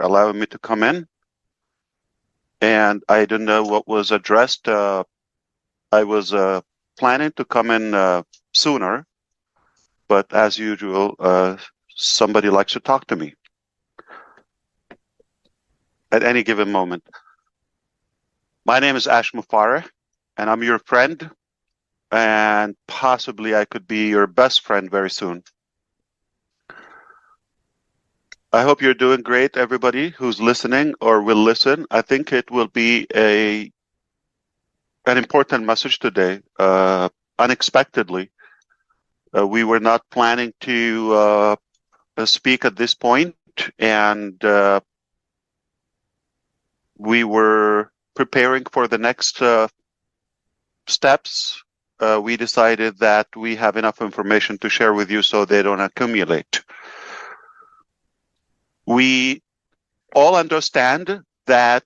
allowing me to come in. And I didn't know what was addressed. I was planning to come in sooner, but as usual, somebody likes to talk to me at any given moment. My name is Mufareh, and I'm your friend, and possibly I could be your best friend very soon. I hope you're doing great, everybody who's listening or will listen. I think it will be an important message today. Unexpectedly, we were not planning to speak at this point, and we were preparing for the next steps. We decided that we have enough information to share with you so they don't accumulate. We all understand that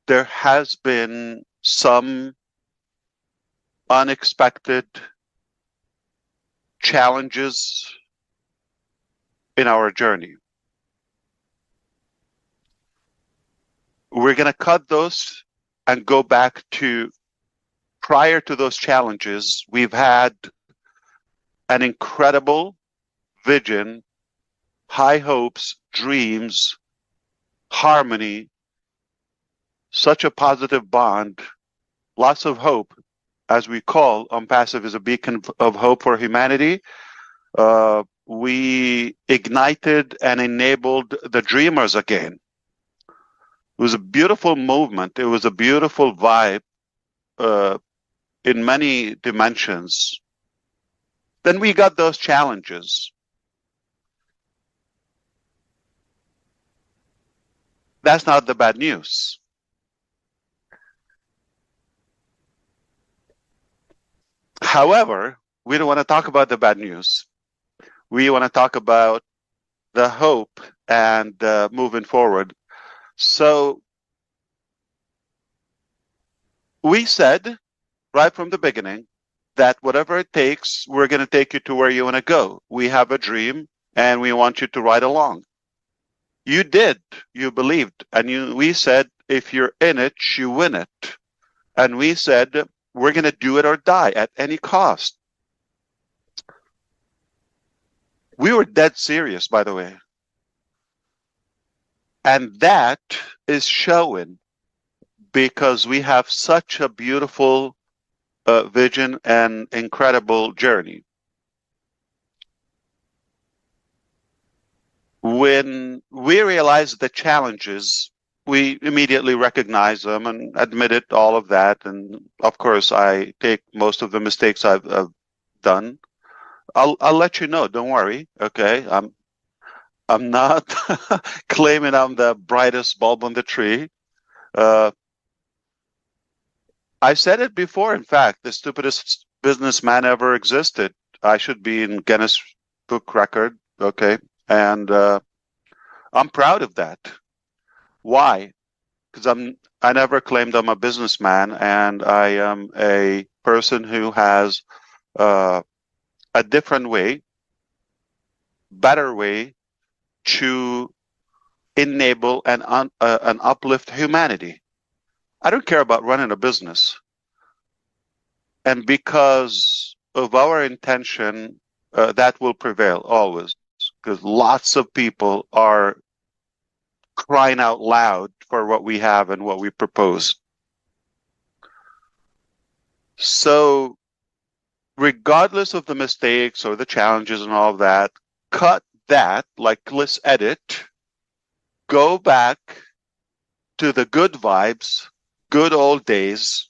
there has been some unexpected challenges in our journey. We're going to cut those and go back to prior to those challenges. We've had an incredible vision, high hopes, dreams, harmony, such a positive bond, lots of hope. As we call, ONPASSIVE is a beacon of hope for humanity. We ignited and enabled the dreamers again. It was a beautiful movement. It was a beautiful vibe in many dimensions. Then we got those challenges. That's not the bad news. However, we don't want to talk about the bad news. We want to talk about the hope and moving forward. So we said right from the beginning that whatever it takes, we're going to take you to where you want to go. We have a dream and we want you to ride along. You did, you believed, and we said, if you're in it, you win it. And we said, we're going to do it or die at any cost. We were dead serious, by the way. And that is showing because we have such a beautiful vision and incredible journey. When we realized the challenges, we immediately recognized them and admitted all of that. And of course, I take most of the mistakes I've done. I'll let you know. Don't worry. Okay, I'm not claiming I'm the brightest bulb on the tree. I said it before. In fact, the stupidest businessman ever existed. I should be in Guinness Book Record. Okay, and I'm proud of that. Why? Because I never claimed I'm a businessman, and I am a person who has a different way, better way to enable and uplift humanity. I don't care about running a business. And because of our intention, that will prevail always. Because lots of people are crying out loud for what we have and what we propose. So regardless of the mistakes or the challenges and all of that, cut that, like let's edit, go back to the good vibes, good old days,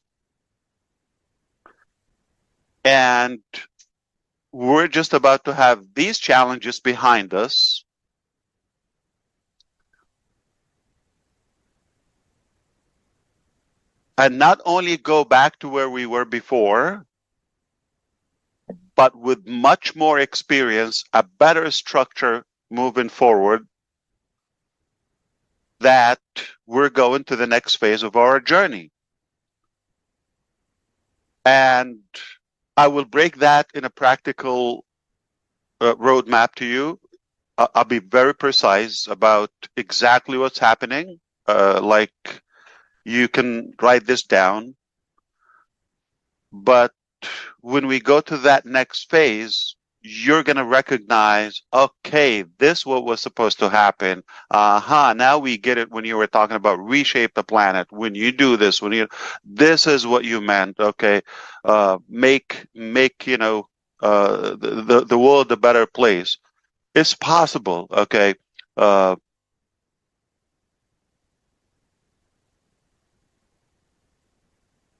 and we're just about to have these challenges behind us. And not only go back to where we were before, but with much more experience, a better structure moving forward, that we're going to the next phase of our journey. And I will break that in a practical roadmap to you. I'll be very precise about exactly what's happening. Like you can write this down, but when we go to that next phase, you're going to recognize, okay, this what was supposed to happen. Now we get it when you were talking about reshape the planet. When you do this, this is what you meant. Okay, make the world a better place. It's possible. Okay. Uh,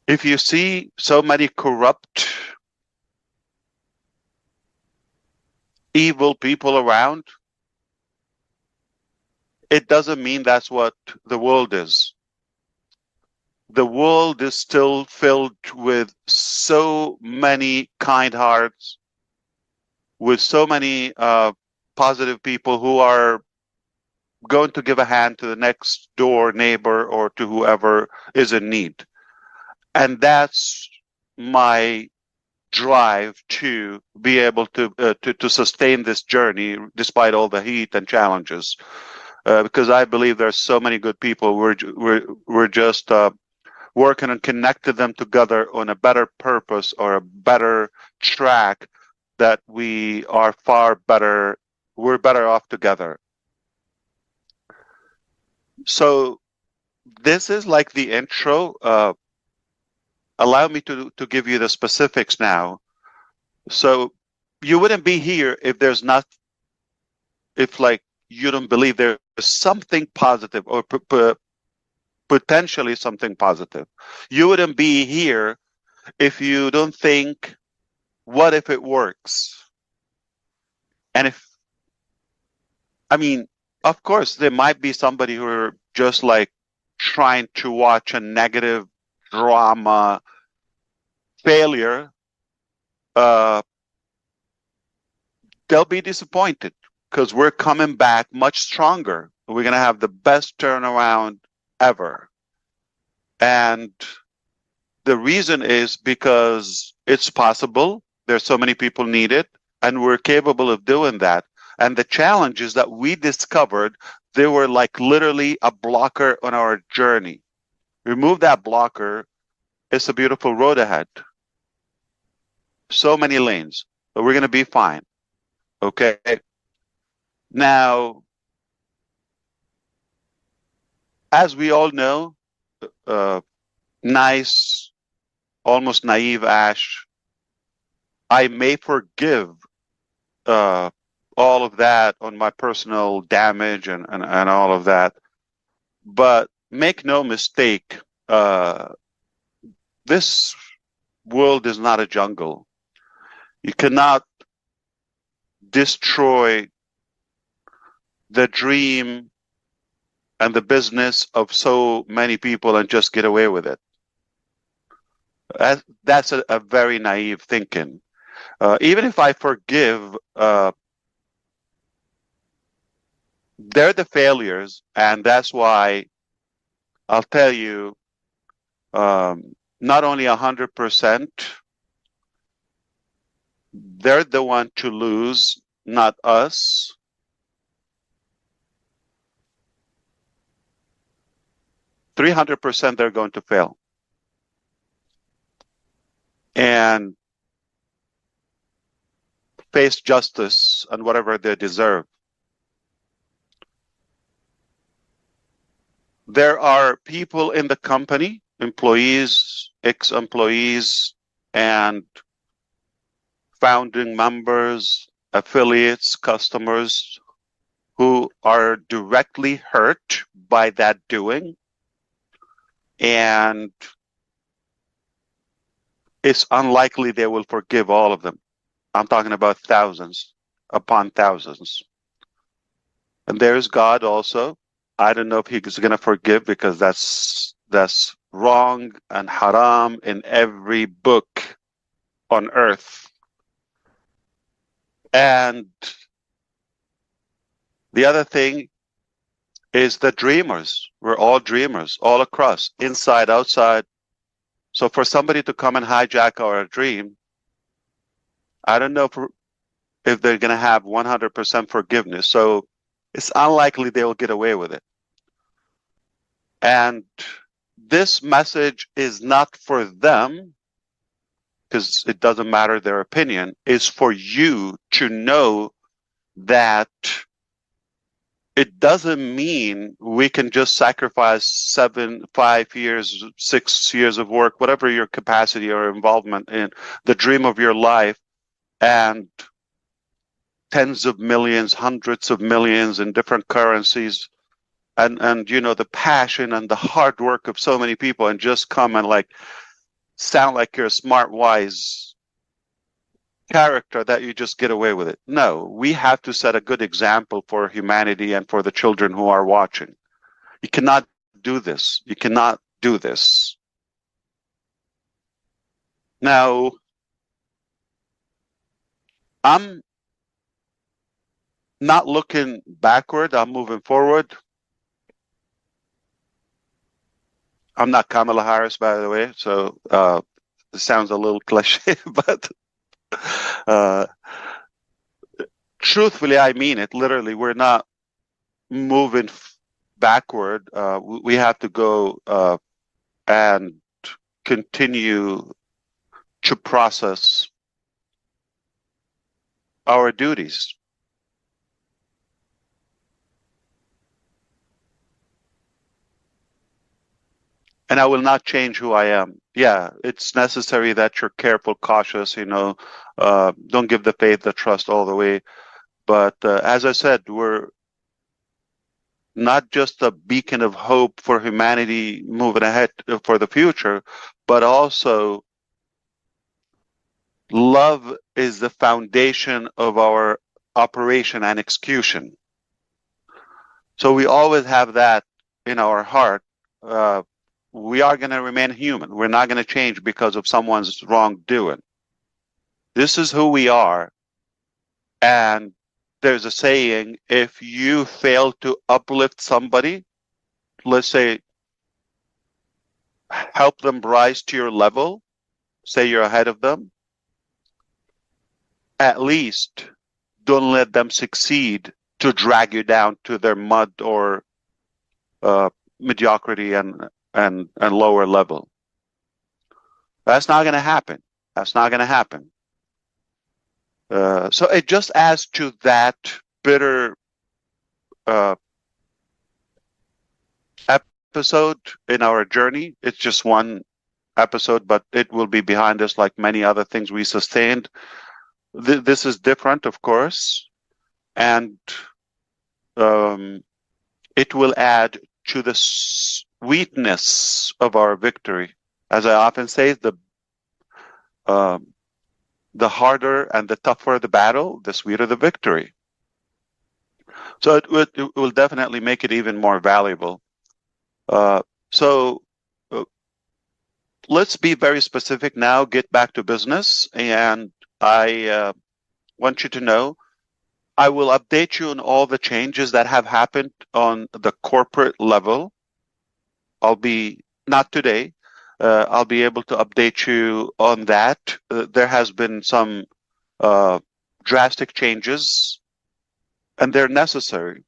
if you see so many corrupt, evil people around, it doesn't mean that's what the world is. The world is still filled with so many kind hearts, with so many positive people who are going to give a hand to the next door neighbor or to whoever is in need. And that's my drive to be able to sustain this journey despite all the heat and challenges. Because I believe there's so many good people. We're just working and connected them together on a better purpose or a better track that we are far better. We're better off together. So this is like the intro. Allow me to give you the specifics now. So you wouldn't be here if there's not, if like you don't believe there's something positive or potentially something positive. You wouldn't be here if you don't think, what if it works? And I mean, of course, there might be somebody who are just like trying to watch a negative drama failure. Uh, they'll be disappointed because we're coming back much stronger. We're going to have the best turnaround ever. And the reason is because it's possible. There's so many people need it, and we're capable of doing that. And the challenges that we discovered, they were like literally a blocker on our journey. Remove that blocker, it's a beautiful road ahead. So many lanes, but we're going to be fine. Okay. Now, as we all know, nice, almost naive Ash, I may forgive all of that on my personal damage and all of that. But make no mistake, this world is not a jungle. You cannot destroy the dream and the business of so many people and just get away with it. That's a very naive thinking. Even if I forgive, they're the failures, and that's why I'll tell you, not only 100%, they're the one to lose, not us. 300% they're going to fail. And face justice and whatever they deserve. There are people in the company, employees, ex-employees, and founding members, affiliates, customers who are directly hurt by that doing. And it's unlikely they will forgive all of them. I'm talking about thousands upon thousands. And there's God also. I don't know if he's going to forgive, because that's wrong and haram in every book on earth. And the other thing is the dreamers. We're all dreamers, all across, inside, outside. So for somebody to come and hijack our dream, I don't know if they're going to have 100% forgiveness. So it's unlikely they will get away with it. And this message is not for them, because it doesn't matter their opinion, is for you to know that it doesn't mean we can just sacrifice 5 years, 6 years of work, whatever your capacity or involvement in the dream of your life, and tens of millions, hundreds of millions in different currencies, and you know, the passion and the hard work of so many people, and just come and like sound like you're a smart, wise character that you just get away with it. No, we have to set a good example for humanity and for the children who are watching. You cannot do this. You cannot do this. Now, I'm not looking backward. I'm moving forward. I'm not Kamala Harris, by the way, so it sounds a little cliche, but uh, truthfully, I mean it. Literally, we're not moving backward. We have to go and continue to process our duties. And I will not change who I am. Yeah, it's necessary that you're careful, cautious, you know, don't give the faith, the trust all the way. But as I said, we're not just a beacon of hope for humanity moving ahead for the future, but also love is the foundation of our operation and execution. So we always have that in our heart. We are going to remain human. We're not going to change because of someone's wrongdoing. This is who we are. And there's a saying, if you fail to uplift somebody, let's say, help them rise to your level, say you're ahead of them, at least don't let them succeed to drag you down to their mud or mediocrity and lower level. That's not going to happen. That's not going to happen. So it just adds to that bitter episode in our journey. It's just one episode, but it will be behind us like many other things we sustained. This is different, of course, and it will add to the sweetness of our victory. As I often say, the harder and the tougher the battle, the sweeter the victory. So it will definitely make it even more valuable. So let's be very specific now, get back to business. And I want you to know, I will update you on all the changes that have happened on the corporate level. I'll be, not today, I'll be able to update you on that. There has been some drastic changes, and they're necessary.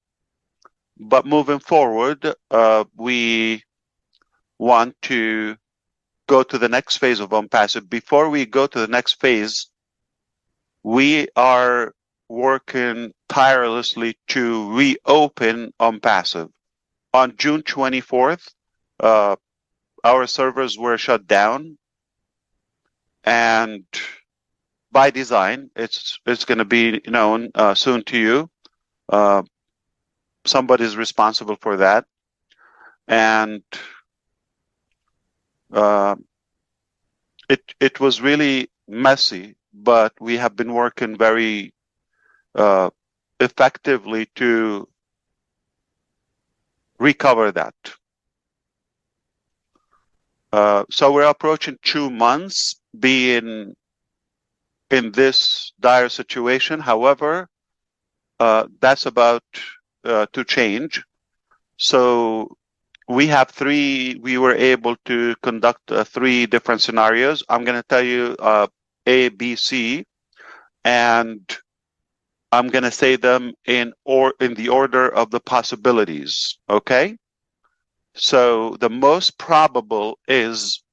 But moving forward, we want to go to the next phase of ONPASSIVE. Before we go to the next phase, we are working tirelessly to reopen ONPASSIVE. On June 24th, our servers were shut down, and by design, it's going to be known soon to you. Somebody's responsible for that, and it was really messy, but we have been working very effectively to recover that. So we're approaching 2 months being in this dire situation. However, that's about to change. So we were able to conduct 3 different scenarios. I'm going to tell you A, B, C, and I'm going to say them in the order of the possibilities. Okay. So the most probable is